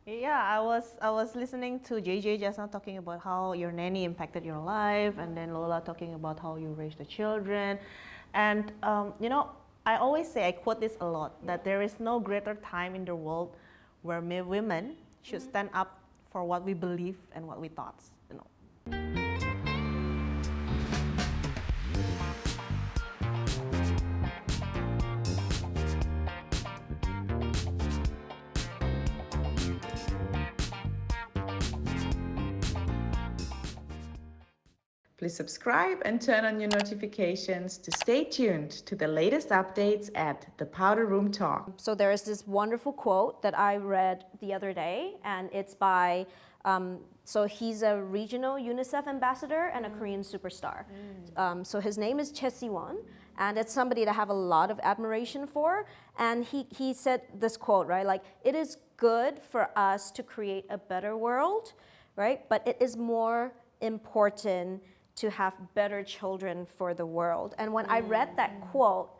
Yeah, I was listening to JJ just now talking about how your nanny impacted your life, and then Lola talking about how you raised the children, and I always say, I quote this a lot, that there is no greater time in the world where women should stand up for what we believe and what we thought. Please subscribe and turn on your notifications to stay tuned to the latest updates at the Powder Room Talk. So there is this wonderful quote that I read the other day, and it's by, so he's a regional UNICEF ambassador and a Korean superstar. So his name is Choi Si-won, and it's somebody that I have a lot of admiration for. And he said this quote, right? Like, it is good for us to create a better world, right? But it is more important to have better children for the world. And when I read that quote,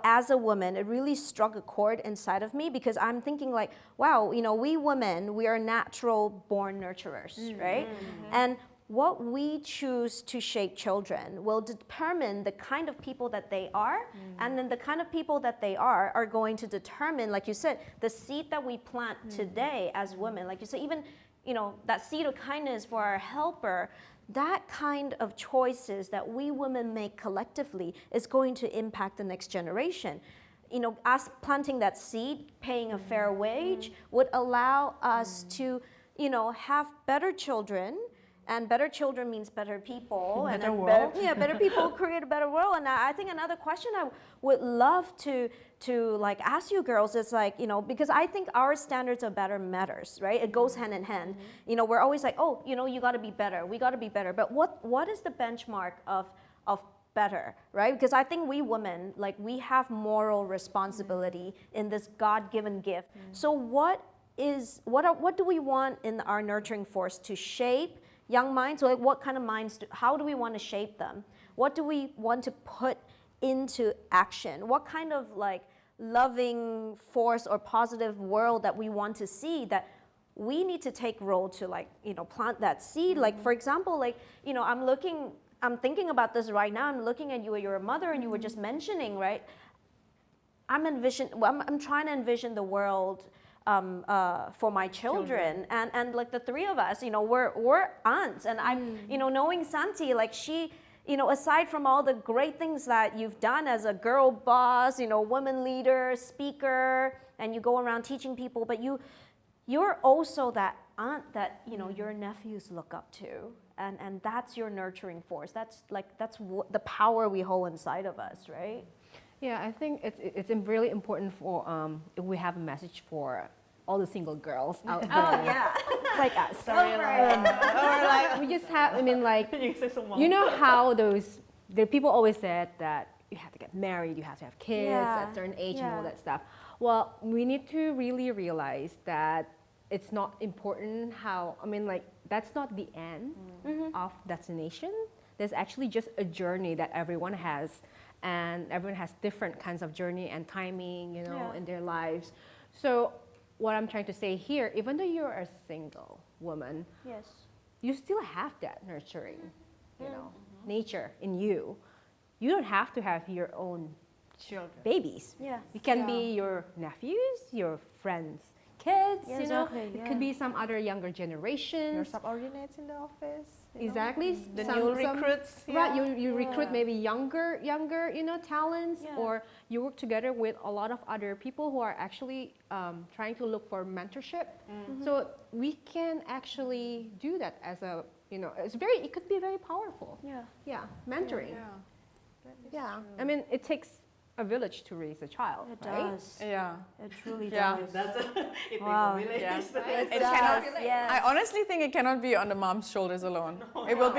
as a woman, it really struck a chord inside of me, because I'm thinking like, wow, we women, we are natural born nurturers, right? And what we choose to shape children will determine the kind of people that they are, and then the kind of people that they are going to determine, like you said, the seed that we plant today as women. Like you said, even that seed of kindness for our helper, that kind of choices that we women make collectively is going to impact the next generation. Us planting that seed, paying a fair wage, would allow us to, have better children. And better children means better people. Better world. Better people create a better world. And I think another question I would love to like ask you girls is like, because I think our standards of better matters, right? It goes hand in hand. We're always like, oh, you got to be better. We got to be better. But what is the benchmark of better, right? Because I think we women, like, we have moral responsibility in this God-given gift. So what do we want in our nurturing force to shape young minds? So like, what kind of minds, how do we want to shape them? What do we want to put into action? What kind of like loving force or positive world that we want to see, that we need to take role to like, plant that seed? Like, for example, like, I'm thinking about this right now. I'm looking at you, you're a mother, and you were just mentioning, right? I'm trying to envision the world for my children. And like the three of us, we're aunts, and I'm, knowing Santi, like she, aside from all the great things that you've done as a girl boss, woman leader, speaker, and you go around teaching people, but you're also that aunt that, your nephews look up to, and that's your nurturing force. That's the power we hold inside of us, right? Yeah, I think it's really important for if we have a message for all the single girls out there. Oh yeah, like us. Sorry, or like we just have. I mean, like how the people always said that you have to get married, you have to have kids at a certain age and all that stuff. Well, we need to really realize that it's not important how. I mean, like, that's not the end of destination. There's actually just a journey that everyone has. And everyone has different kinds of journey and timing, in their lives. So what I'm trying to say here, even though you're a single woman, yes, you still have that nurturing, nature in you. You don't have to have your own Children. babies. Yeah. It can be your nephews, your friends, kids, exactly, It could be some other younger generations. Your subordinates in the office. Exactly. The new recruits. Right, you recruit maybe younger, talents, or you work together with a lot of other people who are actually trying to look for mentorship. So we can actually do that as a, it could be very powerful. Yeah, mentoring. Yeah. I mean, it takes a village to raise a child, It right? does. Yeah. It truly Yeah. does. It Wow. takes a village. Right? It cannot. Yes. I honestly think it cannot be on the mom's shoulders alone. It will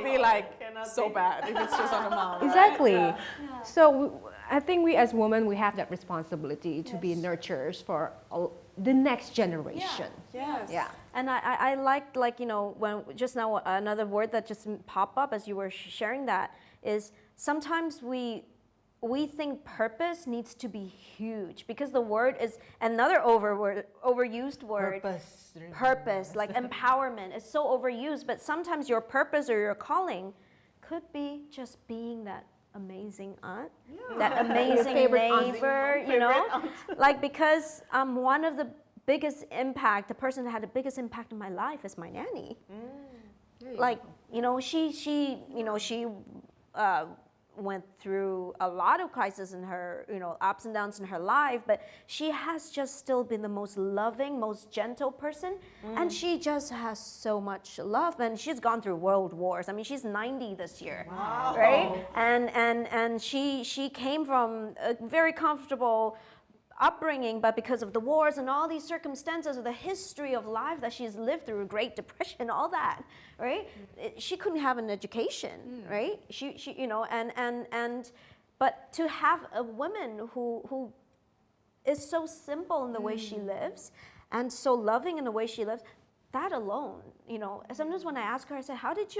be like so bad if it's just on the mom. Exactly. So I think we as women, we have that responsibility to be nurturers for the next generation. Yes. Yeah. And I liked, like, when just now another word that just popped up as you were sharing that is sometimes we we think purpose needs to be huge because the word is another overused word. Purpose, like empowerment. It's so overused, but sometimes your purpose or your calling could be just being that amazing aunt, that amazing neighbor, you know? Like, because one of the biggest impact, the person that had the biggest impact in my life is my nanny. Like, you know, she went through a lot of crises in her, you know, ups and downs in her life, but she has just still been the most loving, most gentle person, and she just has so much love, and she's gone through world wars. I mean, she's 90 this year, right? And she came from a very comfortable upbringing, but because of the wars and all these circumstances of the history of life that she's lived through, Great Depression, all that, right? She couldn't have an education, right? She you know, but to have a woman who is so simple in the way she lives and so loving in the way she lives, that alone, you know, sometimes when I ask her, I say, how did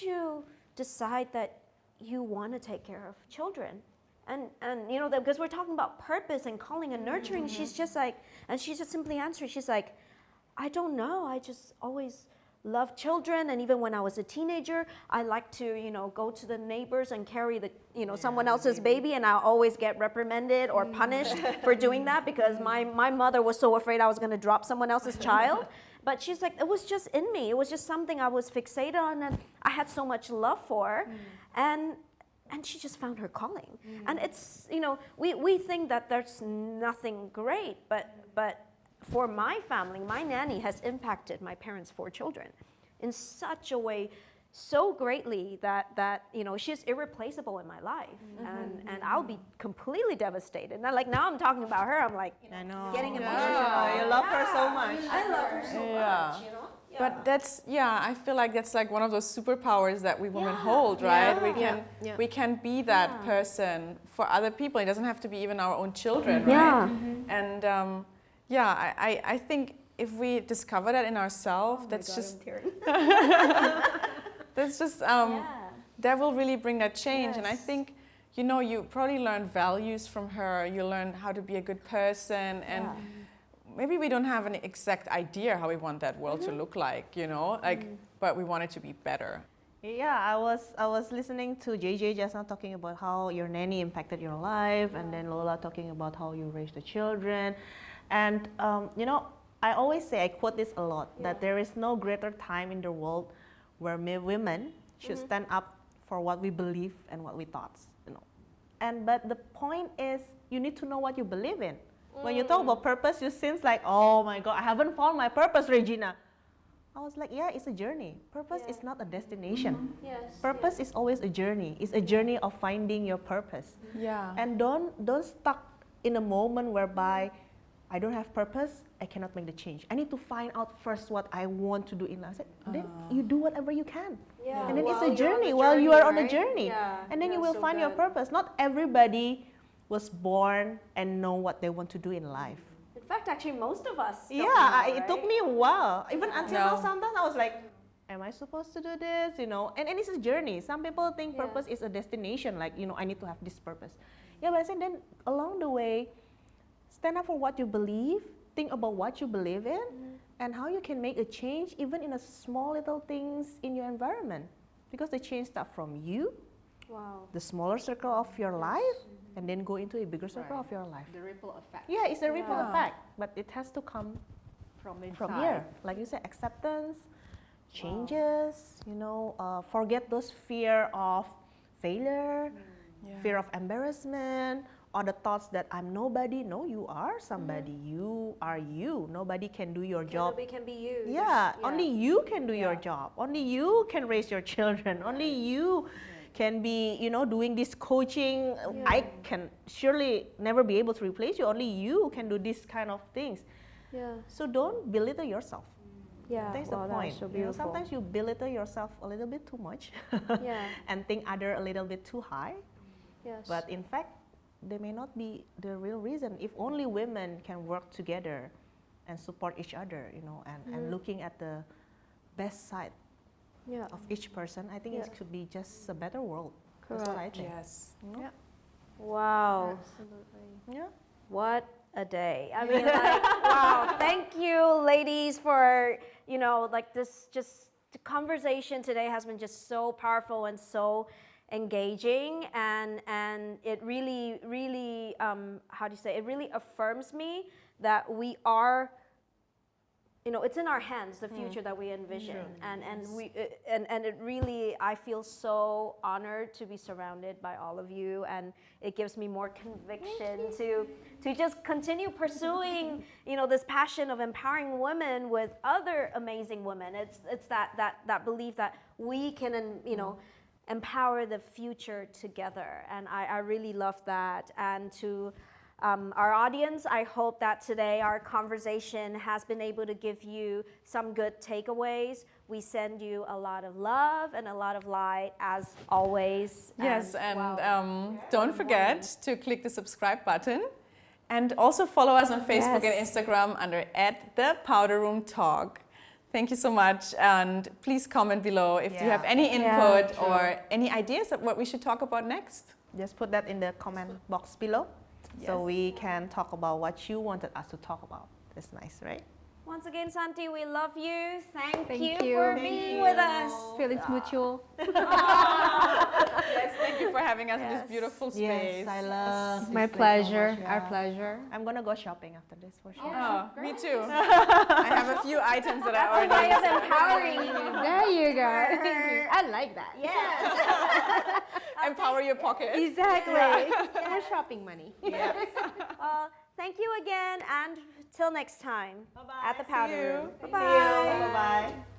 you decide that you want to take care of children? And you know, because we're talking about purpose and calling and nurturing, she's just like, and she just simply answers, she's like, I don't know, I just always loved children, and even when I was a teenager, I liked to, you know, go to the neighbors and carry the, you know, someone else's baby, and I always get reprimanded or punished for doing that because my mother was so afraid I was going to drop someone else's child. But she's like, it was just in me. It was just something I was fixated on and I had so much love for, and she just found her calling. And it's, you know, we think that there's nothing great, but for my family, my nanny has impacted my parents' 4 children in such a way, so greatly that you know, she's irreplaceable in my life, and I'll be completely devastated. And like now I'm talking about her, I'm like, I know. getting emotional. You love her so much. I love her so much, you know. Yeah. But that's, I feel like that's like one of those superpowers that we women hold, right? We can be that person for other people. It doesn't have to be even our own children, right? And I think if we discover that in ourselves, that's just that will really bring that change. And I think, you know, you probably learn values from her. You learn how to be a good person, and maybe we don't have an exact idea how we want that world to look like, you know, like, but we want it to be better. Yeah, I was listening to JJ just now talking about how your nanny impacted your life, and then Lola talking about how you raised the children, and you know, I always say, I quote this a lot, that there is no greater time in the world where women should stand up for what we believe and what we thought, you know. But the point is, you need to know what you believe in. When you talk about purpose, you seems like, oh my God, I haven't found my purpose, Regina. I was like, yeah, it's a journey. Purpose is not a destination. Purpose is always a journey. It's a journey of finding your purpose. And don't stuck in a moment whereby I don't have purpose, I cannot make the change. I need to find out first what I want to do in life. Then you do whatever you can. And then it's a journey while you are on a journey. And then you will find your purpose. Not everybody was born and know what they want to do in life. In fact, actually, most of us don't know, it took me a while. Even until now, sometimes I was like, am I supposed to do this? You know, and it's a journey. Some people think purpose is a destination, like, you know, I need to have this purpose. Yeah, but I said then along the way, stand up for what you believe, think about what you believe in, and how you can make a change even in a small little things in your environment. Because the change starts from you, the smaller circle of your life, and then go into a bigger circle of your life. The ripple effect. Yeah, it's a ripple effect, but it has to come from here. Like you said, acceptance, changes, you know, forget those fear of failure, fear of embarrassment, or the thoughts that I'm nobody. No, you are somebody. You are you. Nobody can do your job. Nobody can be you. Only you can do your job. Only you can raise your children. Only you can be, you know, doing this coaching. I can surely never be able to replace you. Only you can do this kind of things. So don't belittle yourself. That's the point. So you know, sometimes you belittle yourself a little bit too much and think other a little bit too high. But in fact, they may not be the real reason. If only women can work together and support each other, you know, and looking at the best side of each person, I think it could be just a better world. That's what I think. Wow. Absolutely. Yeah. What a day. I mean, like, wow. Thank you, ladies, for, you know, like this, just the conversation today has been just so powerful and so engaging, and it really, how do you say, it really affirms me that we are, you know, it's in our hands, the future that we envision. And it really, I feel so honored to be surrounded by all of you, and it gives me more conviction to just continue pursuing, you know, this passion of empowering women with other amazing women. It's that belief that we can, you know, empower the future together, and I really love that. And to our audience, I hope that today our conversation has been able to give you some good takeaways. We send you a lot of love and a lot of light, as always. Yes, don't forget to click the subscribe button, and also follow us on Facebook and Instagram under @thepowderroomtalk. Thank you so much, and please comment below if you have any input or any ideas of what we should talk about next. Just put that in the comment box below, so we can talk about what you wanted us to talk about. That's nice, right? Once again, Santi, we love you. Thank you you. for being with us. Feelings mutual. Yes, thank you for having us in this beautiful space. Yes, I love My this place so pleasure. much, Our pleasure. I'm gonna go shopping after this for sure. Oh, me too. I have a few items that I already Way of empowering you. There you go. I like that. Yes. empower your pocket. Exactly. More shopping money. Thank you again, and till next time Bye-bye. at the Powder Room. Bye-bye. Bye-bye.